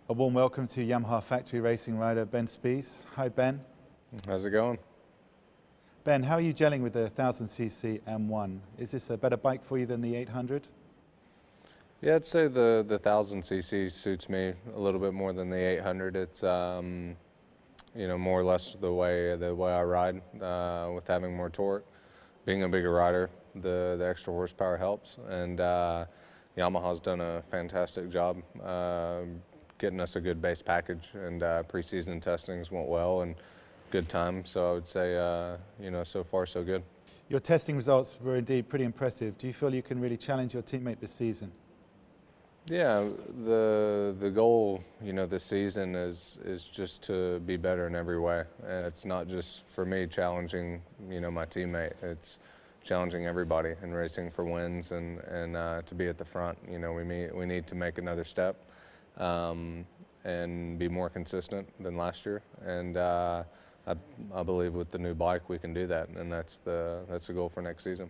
A warm welcome to Yamaha factory racing rider Ben Spies. Hi Ben. How's it going? Ben, how are you gelling with the 1000cc M1? Is this a better bike for you than the 800? Yeah, I'd say the 1000cc suits me a little bit more than the 800. It's more or less the way I ride with having more torque. Being a bigger rider, the extra horsepower helps, and Yamaha's done a fantastic job getting us a good base package, and preseason testings went well and good time. So I would say so far so good. Your testing results were indeed pretty impressive. Do you feel you can really challenge your teammate this season? Yeah, the goal, this season is just to be better in every way, and it's not just for me challenging, my teammate. It's challenging everybody and racing for wins and to be at the front. We need to make another step and be more consistent than last year, and I believe with the new bike we can do that, and that's the goal for next season.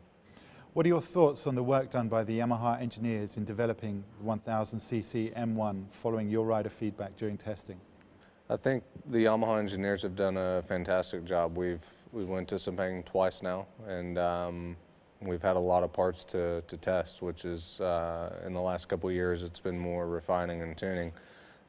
What are your thoughts on the work done by the Yamaha engineers in developing 1000cc M1 following your rider feedback during testing? I think the Yamaha engineers have done a fantastic job. We went to Sepang twice now, and we've had a lot of parts to test, which is in the last couple of years it's been more refining and tuning.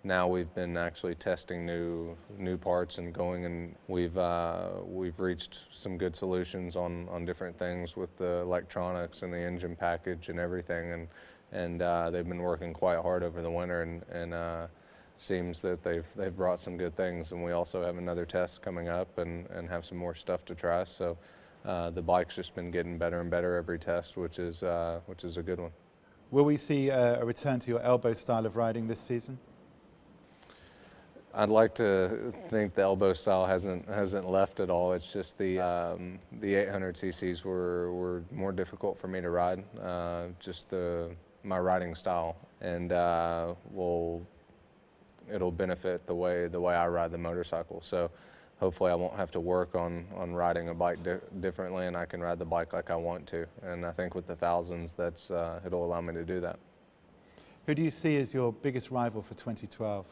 Now we've been actually testing new parts and going, and we've reached some good solutions on different things with the electronics and the engine package and everything, and they've been working quite hard over the winter, and seems that they've brought some good things. And we also have another test coming up and have some more stuff to try. So the bike's just been getting better and better every test, which is a good one. Will we see a return to your elbow style of riding this season? I'd like to think the elbow style hasn't left at all. It's just the 800cc's were more difficult for me to ride, just my riding style, and it'll benefit the way I ride the motorcycle. So hopefully I won't have to work on riding a bike differently, and I can ride the bike like I want to. And I think with the thousands, it'll allow me to do that. Who do you see as your biggest rival for 2012?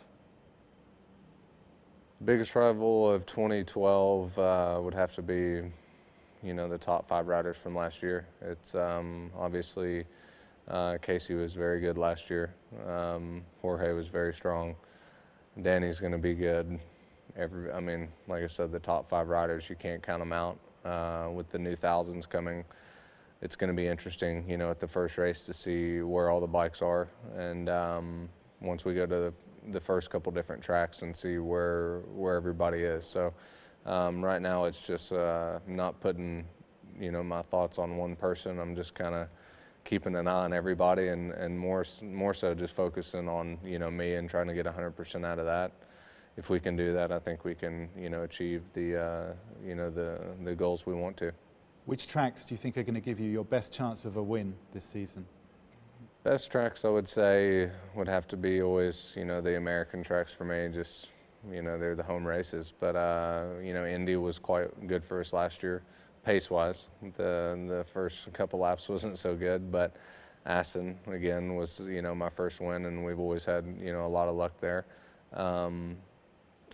Biggest rival of 2012 would have to be, the top 5 riders from last year. It's obviously Casey was very good last year. Jorge was very strong. Danny's going to be good. Like I said, the top 5 riders, you can't count them out. With the new thousands coming, it's going to be interesting, at the first race to see where all the bikes are, and once we go to the first couple different tracks and see where everybody is. So right now it's just not putting my thoughts on one person. I'm just kind of keeping an eye on everybody, and more so just focusing on me and trying to get 100% out of that. If we can do that, I think we can achieve the goals we want to. Which tracks do you think are going to give you your best chance of a win this season? Best tracks, I would say, would have to be always, the American tracks for me. Just, they're the home races. But, Indy was quite good for us last year, pace-wise. The first couple laps wasn't so good, but Assen, again, was, my first win, and we've always had, a lot of luck there.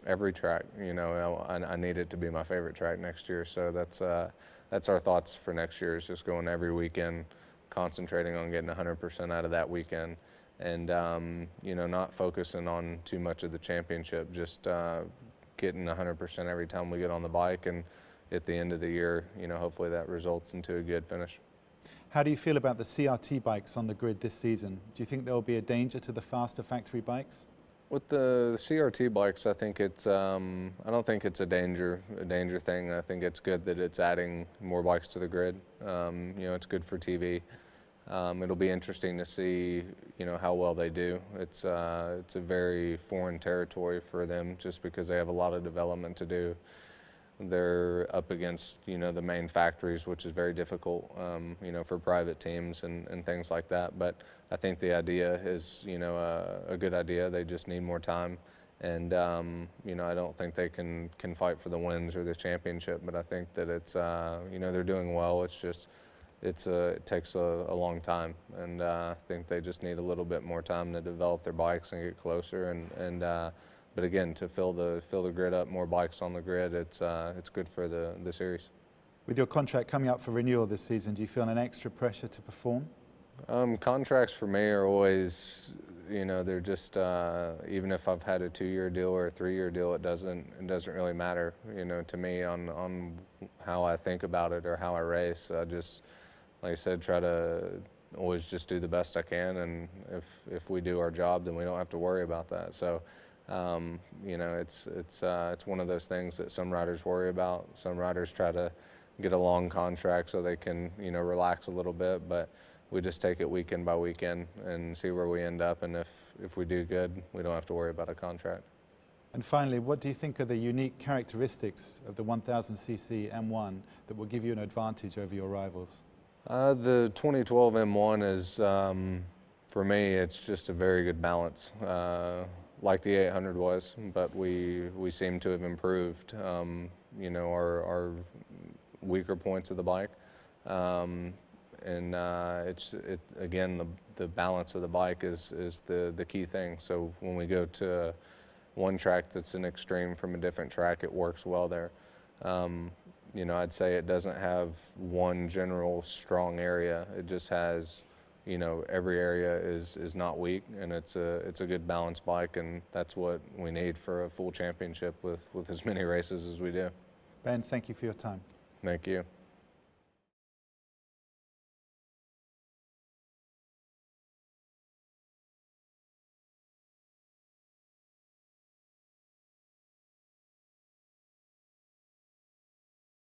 Every track, I need it to be my favorite track next year. So that's our thoughts for next year, is just going every weekend, concentrating on getting 100% out of that weekend, and not focusing on too much of the championship, just getting 100% every time we get on the bike, and at the end of the year, hopefully that results into a good finish. How do you feel about the CRT bikes on the grid this season? Do you think there will be a danger to the faster factory bikes? With the CRT bikes, I think it's I don't think it's a danger thing. I think it's good that it's adding more bikes to the grid. It's good for TV. It'll be interesting to see how well they do. It's a very foreign territory for them, just because they have a lot of development to do. They're up against the main factories, which is very difficult for private teams and things like that. But I think the idea is a good idea. They just need more time, and I don't think they can fight for the wins or the championship. But I think that it's they're doing well. It's just it takes a long time, and I think they just need a little bit more time to develop their bikes and get closer. But again, to fill the grid up, more bikes on the grid, it's good for the series. With your contract coming up for renewal this season, do you feel an extra pressure to perform? Contracts for me are always, they're just, even if I've had a 2-year deal or a 3-year deal, it doesn't really matter, to me on how I think about it or how I race. I just, like I said, try to always just do the best I can, and if we do our job, then we don't have to worry about that. So, it's one of those things that some riders worry about. Some riders try to get a long contract so they can, relax a little bit, but we just take it weekend by weekend and see where we end up, and if we do good, we don't have to worry about a contract. And finally, what do you think are the unique characteristics of the 1000cc M1 that will give you an advantage over your rivals? The 2012 M1 is, for me, it's just a very good balance, like the 800 was, but we seem to have improved, our weaker points of the bike. And again, the balance of the bike is the key thing. So when we go to one track that's an extreme from a different track, it works well there. I'd say it doesn't have one general strong area. It just has, every area is not weak, and it's a good balanced bike, and that's what we need for a full championship with as many races as we do. Ben, thank you for your time. Thank you.